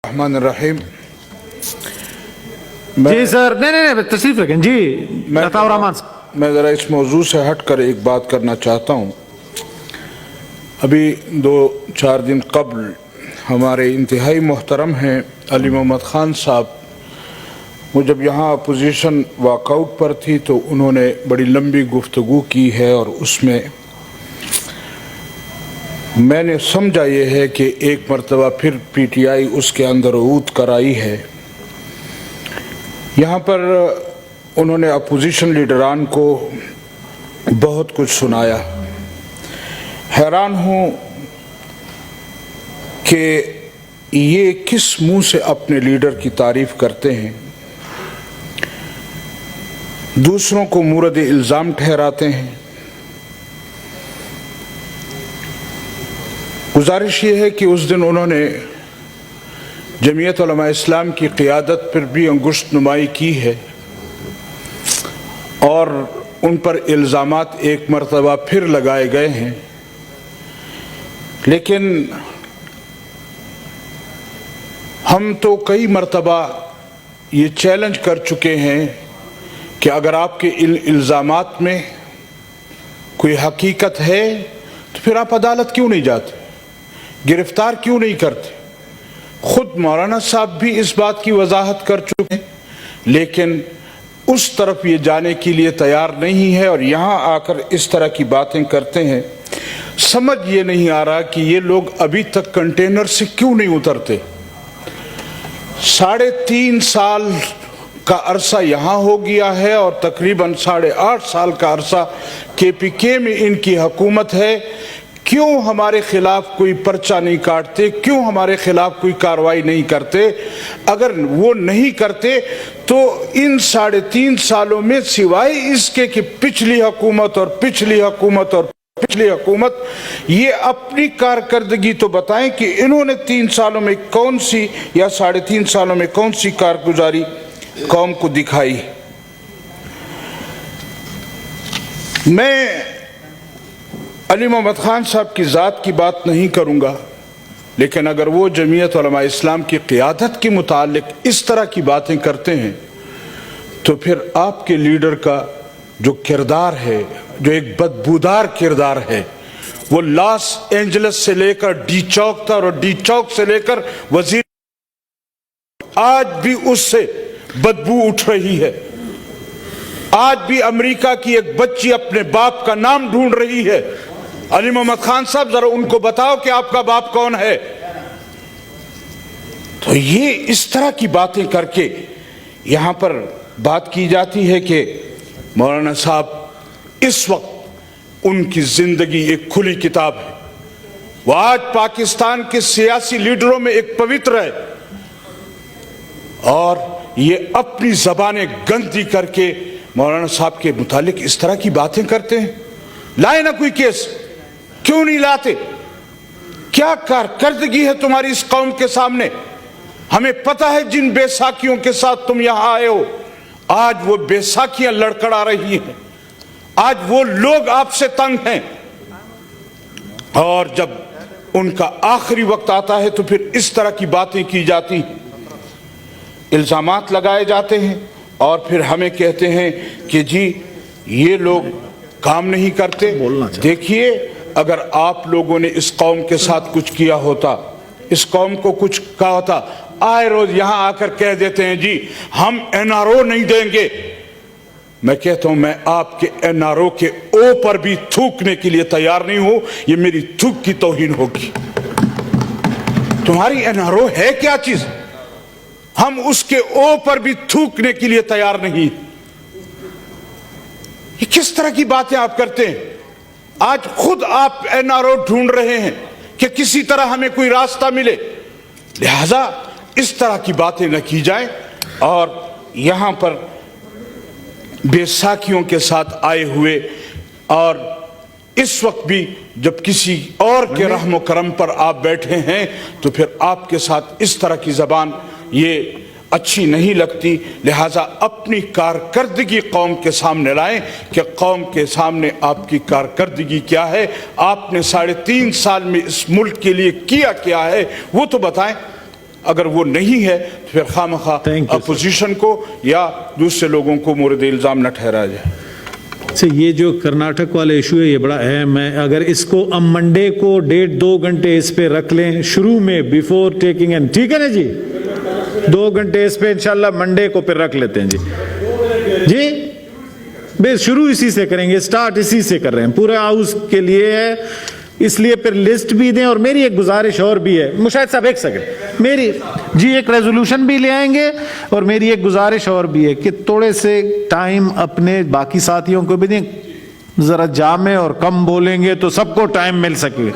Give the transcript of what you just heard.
रहमान रहीम। जी sir, नहीं तशरीफ रखें जी। मैं ज़रा इस मौजू से हट कर एक बात करना चाहता हूँ। अभी 2-4 दिन कबल हमारे इंतहाई मोहतरम हैं अली मोहम्मद ख़ान साहब, वो जब यहाँ अपोजिशन वॉकआउट पर थी तो उन्होंने बड़ी लंबी गुफ्तगू की है और उसमें मैंने समझा ये है कि एक मरतबा फिर पीटीआई उसके अंदर ऊत कर आई है। यहाँ पर उन्होंने अपोजिशन लीडरान को बहुत कुछ सुनाया। हैरान हूँ कि ये किस मुंह से अपने लीडर की तारीफ करते हैं, दूसरों को मुरद इल्ज़ाम ठहराते हैं। गुजारिश ये है कि उस दिन उन्होंने जमीयत उलमा इस्लाम की क़ियादत पर भी अंगुश्त नुमाई की है और उन पर इल्ज़ामात एक मरतबा फिर लगाए गए हैं। लेकिन हम तो कई मरतबा ये चैलेंज कर चुके हैं कि अगर आपके इल्ज़ामात में कोई हकीकत है तो फिर आप अदालत क्यों नहीं जाते, गिरफ्तार क्यों नहीं करते। खुद मौलाना साहब भी इस बात की वजाहत कर चुके हैं, लेकिन उस तरफ ये जाने के लिए तैयार नहीं है और यहाँ आकर इस तरह की बातें करते हैं। समझ ये नहीं आ रहा कि ये लोग अभी तक कंटेनर से क्यों नहीं उतरते। 3.5 साल का अरसा यहाँ हो गया है और तकरीबन 8.5 साल का अरसा KPK में इनकी हुकूमत है। क्यों हमारे खिलाफ कोई पर्चा नहीं काटते, क्यों हमारे खिलाफ कोई कार्रवाई नहीं करते। अगर वो नहीं करते तो इन 3.5 सालों में सिवाय इसके कि पिछली हुकूमत और पिछली हुकूमत और पिछली हुकूमत, ये अपनी कारकर्दगी तो बताएं कि इन्होंने 3 सालों में कौन सी या 3.5 सालों में कौन सी कारगुजारी कौम को दिखाई। मैं अली मोहम्मद ख़ान साहब की ज़ात की बात नहीं करूँगा, लेकिन अगर वो जमीयत उलमा इस्लाम की क़ियादत के मुतालिक इस तरह की बातें करते हैं तो फिर आपके लीडर का जो किरदार है, जो एक बदबूदार किरदार है, वो लॉस एंजलिस से लेकर डी चौक तक और डी चौक से लेकर वजीर, आज भी उससे बदबू उठ रही है। आज भी अमेरिका की एक बच्ची अपने बाप का नाम ढूंढ रही है। अली मोहम्मद ख़ान साहब, जरा उनको बताओ कि आपका बाप कौन है। तो ये इस तरह की बातें करके यहां पर बात की जाती है कि मौलाना साहब इस वक्त उनकी जिंदगी एक खुली किताब है। वो आज पाकिस्तान के सियासी लीडरों में एक पवित्र है और ये अपनी ज़बानें गंदी करके मौलाना साहब के मुतालिक इस तरह की बातें करते हैं। लाए ना कोई केस, क्यों नहीं लाते। क्या कारकर्दगी है तुम्हारी इस कौम के सामने। हमें पता है जिन बेसाखियों के साथ तुम यहां आए हो, आज वो बेसाखियां लड़खड़ा रही हैं, आज वो लोग आपसे तंग हैं और जब उनका आखिरी वक्त आता है तो फिर इस तरह की बातें की जाती हैं, इल्जामात लगाए जाते हैं और फिर हमें कहते हैं कि जी ये लोग काम नहीं करते। देखिए, अगर आप लोगों ने इस कौम के साथ कुछ किया होता, इस कौम को कुछ कहा होता, आए रोज यहां आकर कह देते हैं जी हम NRO नहीं देंगे। मैं कहता हूं मैं आपके NRO के ओ पर भी थूकने के लिए तैयार नहीं हूं। ये मेरी थूक की तौहीन होगी। तुम्हारी NRO है क्या चीज, हम उसके ओ पर भी थूकने के लिए तैयार नहीं। ये किस तरह की बातें आप करते हैं। आज खुद आप NRO ढूंढ रहे हैं कि किसी तरह हमें कोई रास्ता मिले, लिहाजा इस तरह की बातें न की जाए। और यहां पर बेसाखियों के साथ आए हुए और इस वक्त भी जब किसी और के रहम करम पर आप बैठे हैं तो फिर आपके साथ इस तरह की जबान ये अच्छी नहीं लगती। लिहाजा अपनी कारकर्दगी कौम के सामने लाएं कि कौम के सामने आपकी कारकर्दगी क्या है, आपने 3.5 साल में इस मुल्क के लिए किया क्या है, वो तो बताएं। اگر وہ نہیں ہے تو پھر خواہ Thank you, sir. اپوزیشن کو یا دوسرے لوگوں کو مورد الزام نہ ٹھہرایا جائے. یہ جو کرناٹک والا ایشو ہے یہ بڑا اہم ہے. اگر اس کو ہم منڈے کو 1.5-2 گھنٹے اس پہ رکھ لیں شروع میں بیفور ٹیکنگ اینڈ, ٹھیک ہے نا جی, 2 گھنٹے اس پہ انشاءاللہ منڈے کو پھر رکھ لیتے ہیں جی بے شروع اسی سے کریں گے, سٹارٹ اسی سے کر رہے ہیں, پورے ہاؤس کے لیے ہے, اس لیے پھر لسٹ بھی دیں. اور میری ایک گزارش اور بھی ہے مشاہد صاحب, ایک سیکنڈ, میری جی ایک ریزولوشن بھی لے آئیں گے, اور میری ایک گزارش اور بھی ہے کہ تھوڑے سے ٹائم اپنے باقی ساتھیوں کو بھی دیں, ذرا جامع اور کم بولیں گے تو سب کو ٹائم مل سکے.